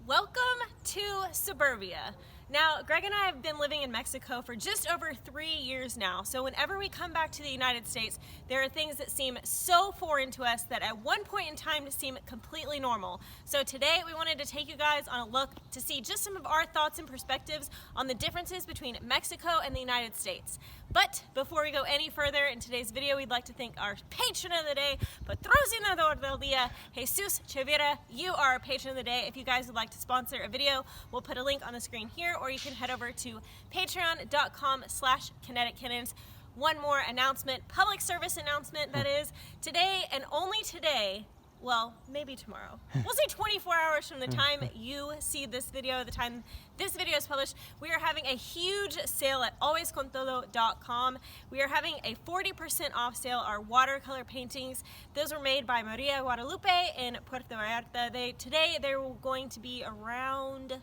Welcome to suburbia. Now, Greg and I have been living in Mexico for just over 3 years now, so whenever we come back to the United States, there are things that seem so foreign to us that at one point in time seem completely normal. So today we wanted to take you guys on a look to see just some of our thoughts and perspectives on the differences between Mexico and the United States. But before we go any further in today's video, we'd like to thank our patron of the day, patrocinador del día, Jesus Chavira. You are our patron of the day. If you guys would like to sponsor a video, we'll put a link on the screen here, or you can head over to patreon.com/Kinetic Kennons. One more announcement, public service announcement that is, today and only today, well, maybe tomorrow. We'll say 24 hours from the time you see this video, the time this video is published, we are having a huge sale at alwayscontodo.com. We are having a 40% off sale, our watercolor paintings. Those were made by Maria Guadalupe in Puerto Vallarta. Today they're going to be around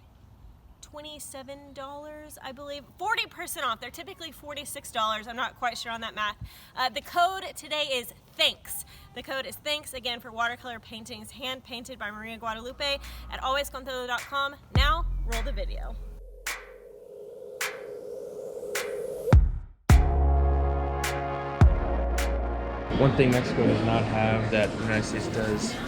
$27, I believe. 40% off. They're typically $46. I'm not quite sure on that math. The code today is THANKS. The code is THANKS, again, for watercolor paintings hand painted by Maria Guadalupe at alwayscontodo.com. Now, roll the video. One thing Mexico does not have that the United States does is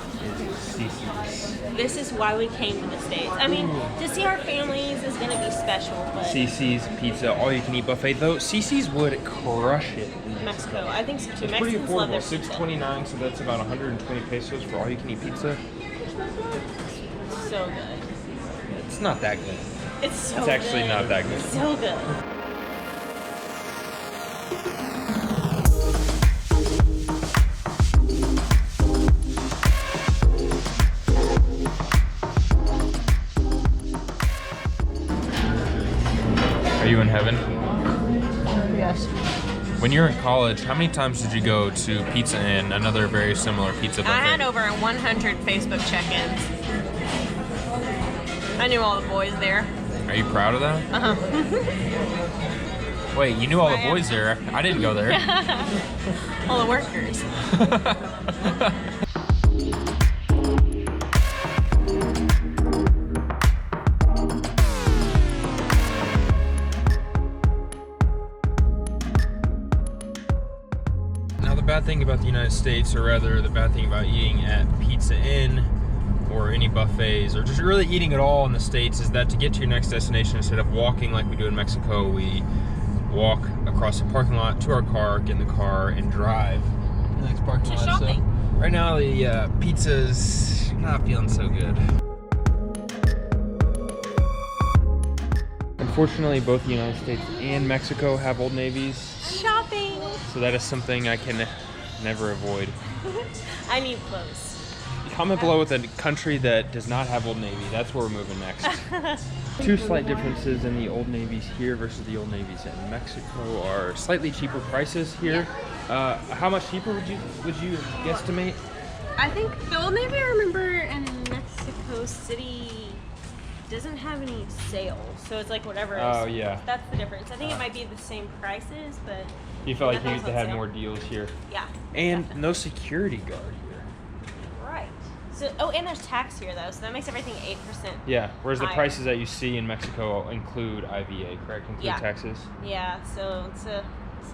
Cici's. This is why we came to the States. I mean, to see our families is going to be special, but Cici's pizza, all-you-can-eat buffet, though. Cici's would crush it in Mexico, I think so too. It's pretty Mexicans love their affordable. pizza. $6.29, so that's about 120 pesos for all-you-can-eat pizza. So good. It's not that good. It's so It's actually good. not that good. So good. Are you in heaven? Yes. When you were in college, how many times did you go to Pizza Inn, another very similar pizza buffet? I had over 100 Facebook check-ins. I knew all the boys there. Are you proud of that? Uh-huh. Wait, you knew all the boys there. I didn't go there. All the workers. Now the bad thing about the United States, or rather the bad thing about eating at Pizza Inn or any buffets, or just really eating at all in the States, is that to get to your next destination, instead of walking like we do in Mexico, we walk across the parking lot to our car, get in the car, and drive to the next parking lot. Shopping. So right now the pizza's not feeling so good. Unfortunately, both the United States and Mexico have Old Navies. Shopping. So that is something I can never avoid. I need clothes. Comment below with a country that does not have Old Navy. That's where we're moving next. Two slight differences in the Old Navies here versus the Old Navies in Mexico are slightly cheaper prices here. How much cheaper would you guesstimate? I think the Old Navy, I remember, in Mexico City doesn't have any sales, so it's like whatever. Oh, yeah. That's the difference. I think it might be the same prices, but You felt like you nothing's used to on have sale. more deals here. Yeah. And definitely. no security guard here. Right. So, oh, and there's tax here though, so that makes everything 8%. Yeah, whereas the higher. prices that you see in Mexico include IVA, correct? Include Yeah. taxes? Yeah, so it's a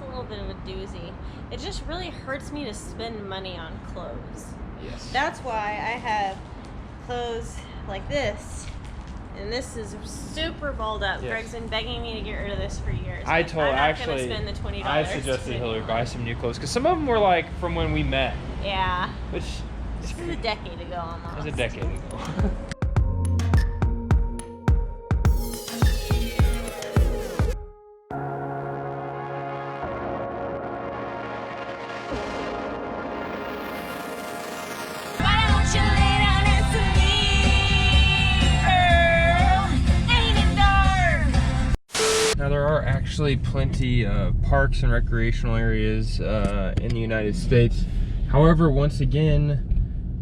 little bit of a doozy. It just really hurts me to spend money on clothes. Yes. That's why I have clothes like this. And this is super balled up. Yes. Greg's been begging me to get rid of this for years. I but told I'm not actually, gonna spend the $20. I suggested Hillary buy some new clothes because some of them were like from when we met, Yeah. which This is a decade ago almost. was a decade ago. Now there are actually plenty of parks and recreational areas in the United States. However, once again,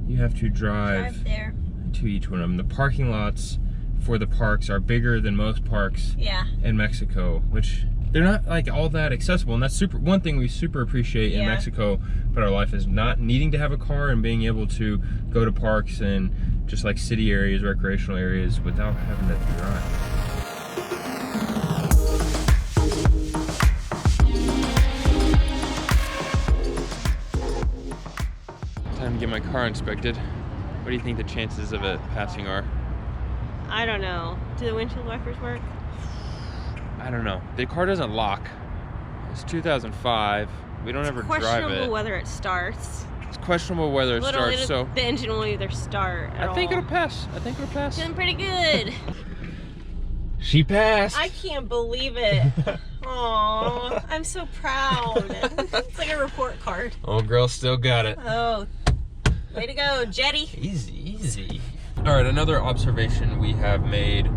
you have to drive there. to each one of them. The parking lots for the parks are bigger than most parks Yeah. in Mexico, which they're not like all that accessible, and that's one thing we super appreciate in Mexico about our life is not needing to have a car and being able to go to parks and just like city areas, recreational areas without having to drive. Time to get my car inspected. What do you think the chances of it passing are? I don't know. Do the windshield wipers work? I don't know. The car doesn't lock. It's 2005. We don't ever drive it. Questionable whether it starts. It's questionable whether it starts. So the engine will either start at all. I think it'll pass. I think it'll pass. Doing pretty good. She passed. I can't believe it. Aww, I'm so proud. It's like a report card. Old girl still got it. Oh, way to go, Jetty. Easy, easy. All right, another observation we have made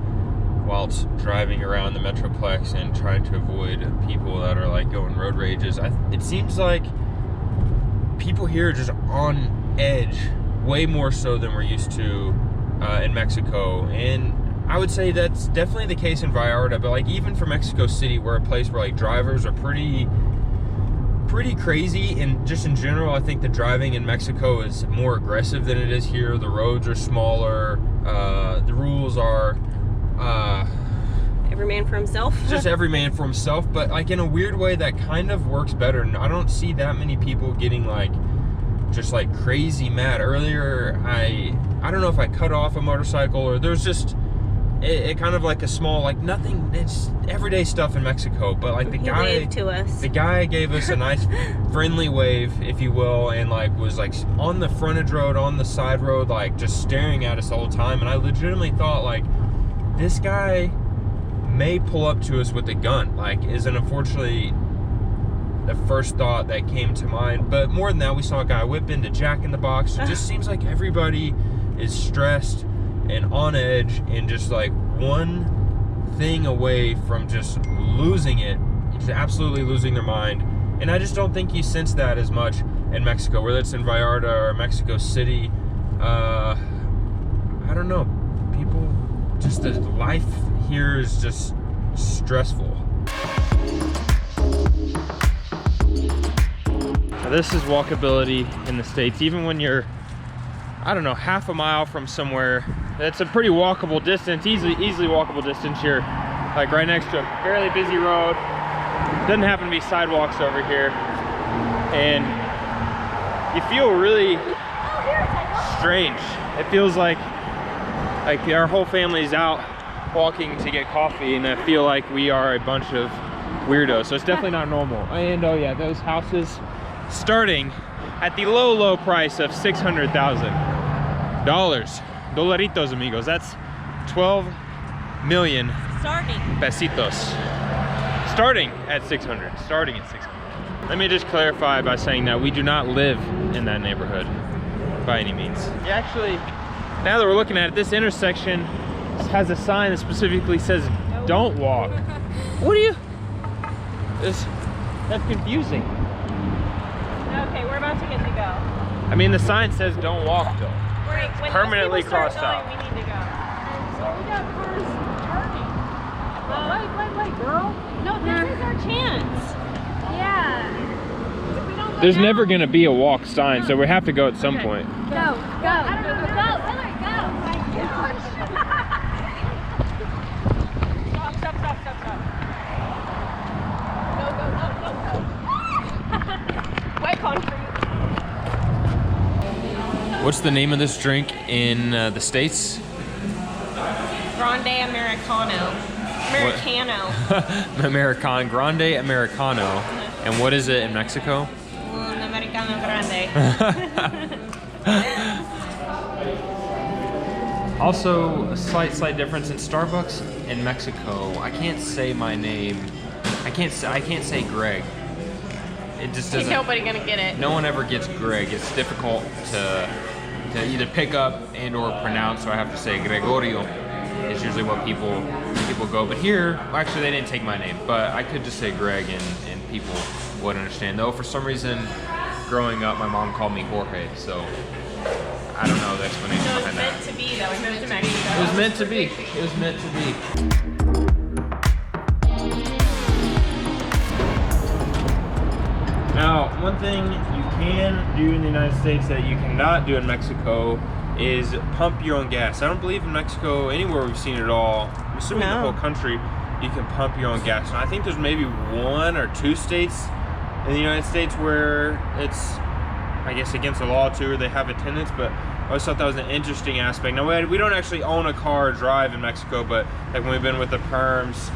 whilst driving around the Metroplex and trying to avoid people that are like going road rages. It seems like people here are just on edge, way more so than we're used to in Mexico. And I would say that's definitely the case in Vallarta, but like even for Mexico City, we're a place where like drivers are pretty crazy, and just in general, I think the driving in Mexico is more aggressive than it is here. The roads are smaller, the rules are every man for himself. Just every man for himself, but like in a weird way that kind of works better. And I don't see that many people getting like just like crazy mad. Earlier, I don't know if I cut off a motorcycle or there's just it kind of like a small, like nothing, it's everyday stuff in Mexico, but like the guy waved to us. The guy gave us a nice friendly wave, if you will, and like was like on the frontage road, on the side road, like just staring at us the whole time. And I legitimately thought like this guy may pull up to us with a gun, like isn't unfortunately the first thought that came to mind. But more than that, we saw a guy whip into Jack in the Box. It just seems like everybody is stressed and on edge and just like one thing away from just losing it, just absolutely losing their mind. And I just don't think you sense that as much in Mexico, whether it's in Vallarta or Mexico City. I don't know, people, just the life here is just stressful. Now, this is walkability in the States. Even when you're, I don't know, half a mile from somewhere, it's a pretty walkable distance, easily walkable distance here. Like right next to a fairly busy road. Doesn't happen to be sidewalks over here. And you feel really strange. It feels like our whole family's out walking to get coffee, and I feel like we are a bunch of weirdos. So it's definitely not normal. And oh yeah, those houses starting at the low price of $600,000. Dolaritos, amigos. That's 12 million pesitos. Starting at 600. Starting at 600. Let me just clarify by saying that we do not live in that neighborhood by any means. Actually, now that we're looking at it, this intersection has a sign that specifically says don't walk. What are you? That's confusing. Okay, we're about to get to go. I mean, the sign says don't walk though. When Permanently crossed out. We need to go. So we got cars turning. Wait, girl. No, this is our chance. Yeah. If we don't go There's now, never gonna be a walk sign, so we have to go at some point. Go. I don't know. Go. Hillary, go. Oh my gosh. Stop. Wet concrete. What's the name of this drink in the States? Grande Americano. Grande Americano. And what is it in Mexico? Un Americano Grande. Also, a slight difference in Starbucks in Mexico. I can't say my name. I can't say Greg. It just doesn't. Ain't nobody gonna get it. No one ever gets Greg. It's difficult to either pick up and or pronounce, so I have to say Gregorio. It's usually what people go. But here, well, actually they didn't take my name, but I could just say Greg and people would understand. Though for some reason, growing up, my mom called me Jorge, so I don't know the explanation So behind it's meant to be though. We moved to Mexico. It was meant to be. It was meant to be. Now, one thing you can do in the United States that you cannot do in Mexico is pump your own gas. I don't believe in Mexico, anywhere we've seen it all, I'm assuming the whole country, you can pump your own gas. And I think there's maybe 1 or 2 states in the United States where it's, I guess, against the law too, or they have attendance, but I always thought that was an interesting aspect. Now, we don't actually own a car or drive in Mexico, but like when we've been with the perms,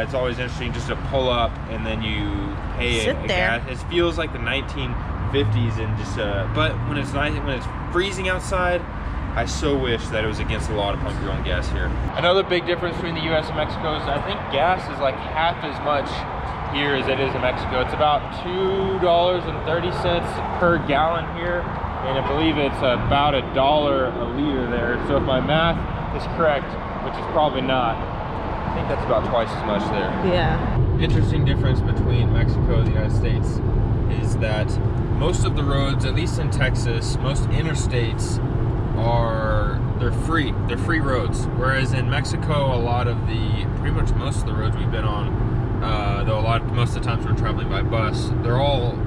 it's always interesting just to pull up and then you pay a gas. It feels like the 1950s and just, but when it's nice, when it's freezing outside, I so wish that it was against the law to pump your own gas here. Another big difference between the US and Mexico is I think gas is like half as much here as it is in Mexico. It's about $2.30 per gallon here, and I believe it's about $1 a liter there. So if my math is correct, which is probably not, I think that's about twice as much there. Yeah. Interesting difference between Mexico and the United States is that most of the roads, at least in Texas, most interstates they're free roads. Whereas in Mexico, pretty much most of the roads we've been on, though most of the times we're traveling by bus, they're all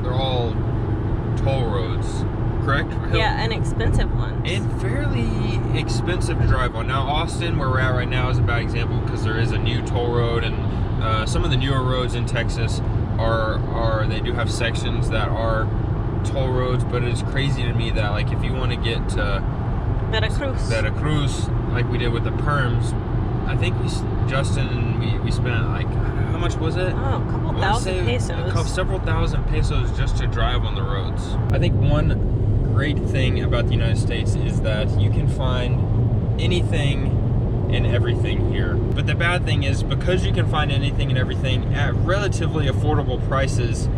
toll roads, correct? Yeah, and expensive ones. And fairly expensive to drive on. Now, Austin, where we're at right now, is a bad example because there is a new toll road, and some of the newer roads in Texas they do have sections that are toll roads, but it's crazy to me that, like, if you want to get to Veracruz, like we did with the perms, I think Justin and we spent, like, how much was it? Oh, a couple thousand pesos. Several thousand pesos just to drive on the roads. I think one great thing about the United States is that you can find anything and everything here. But the bad thing is, because you can find anything and everything at relatively affordable prices,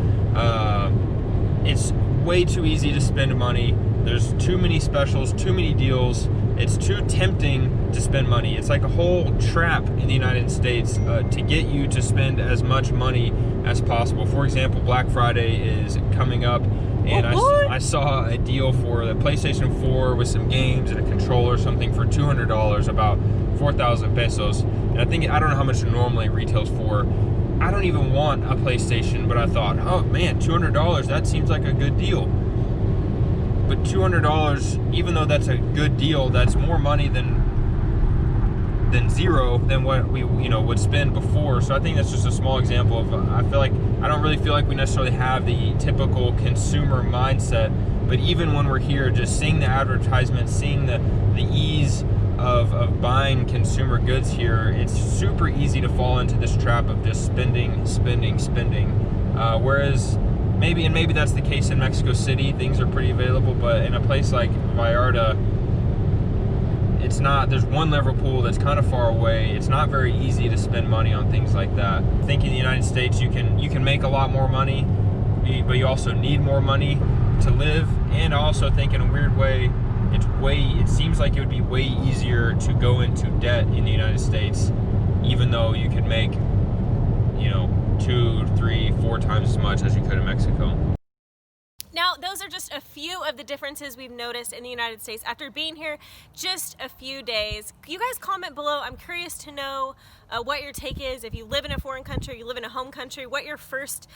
it's way too easy to spend money. There's too many specials, too many deals. It's too tempting to spend money. It's like a whole trap in the United States to get you to spend as much money as possible. For example, Black Friday is coming up, and I saw a deal for the PlayStation 4 with some games and a controller or something for $200, about 4,000 pesos. And I don't know how much it normally retails for. I don't even want a PlayStation, but I thought, oh man, $200, that seems like a good deal. But $200, even though that's a good deal, that's more money than zero than what we would spend before. So I think that's just a small example of, I don't really feel like we necessarily have the typical consumer mindset, but even when we're here, just seeing the advertisements, seeing the ease of buying consumer goods here, it's super easy to fall into this trap of just spending. Whereas maybe that's the case in Mexico City, things are pretty available, but in a place like Vallarta, it's not. There's one Liverpool that's kind of far away. It's not very easy to spend money on things like that. I think in the United States you can make a lot more money, but you also need more money to live. And I also think in a weird way, it seems like it would be way easier to go into debt in the United States, even though you could make 2, 3, 4 times as much as you could in Mexico. Now, those are just a few of the differences we've noticed in the United States after being here just a few days. You guys comment below. I'm curious to know what your take is. If you live in a foreign country, you live in a home country, what your first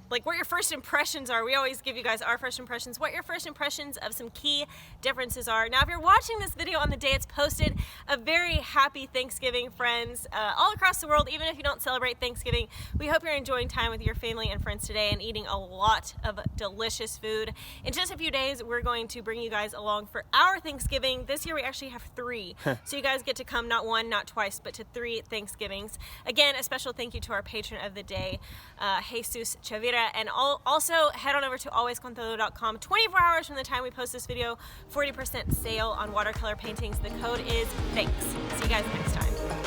what your first impressions are. We always give you guys our first impressions. What your first impressions of some key differences are. Now, if you're watching this video on the day it's posted, a very happy Thanksgiving, friends, all across the world. Even if you don't celebrate Thanksgiving, we hope you're enjoying time with your family and friends today and eating a lot of delicious food. In just a few days, we're going to bring you guys along for our Thanksgiving. This year we actually have 3. So you guys get to come not 1, not twice, but to 3 Thanksgivings. Again, a special thank you to our patron of the day, Jesus Chavira. And also head on over to alwayscontado.com. 24 hours from the time we post this video, 40% sale on watercolor paintings. The code is THANKS. See you guys next time.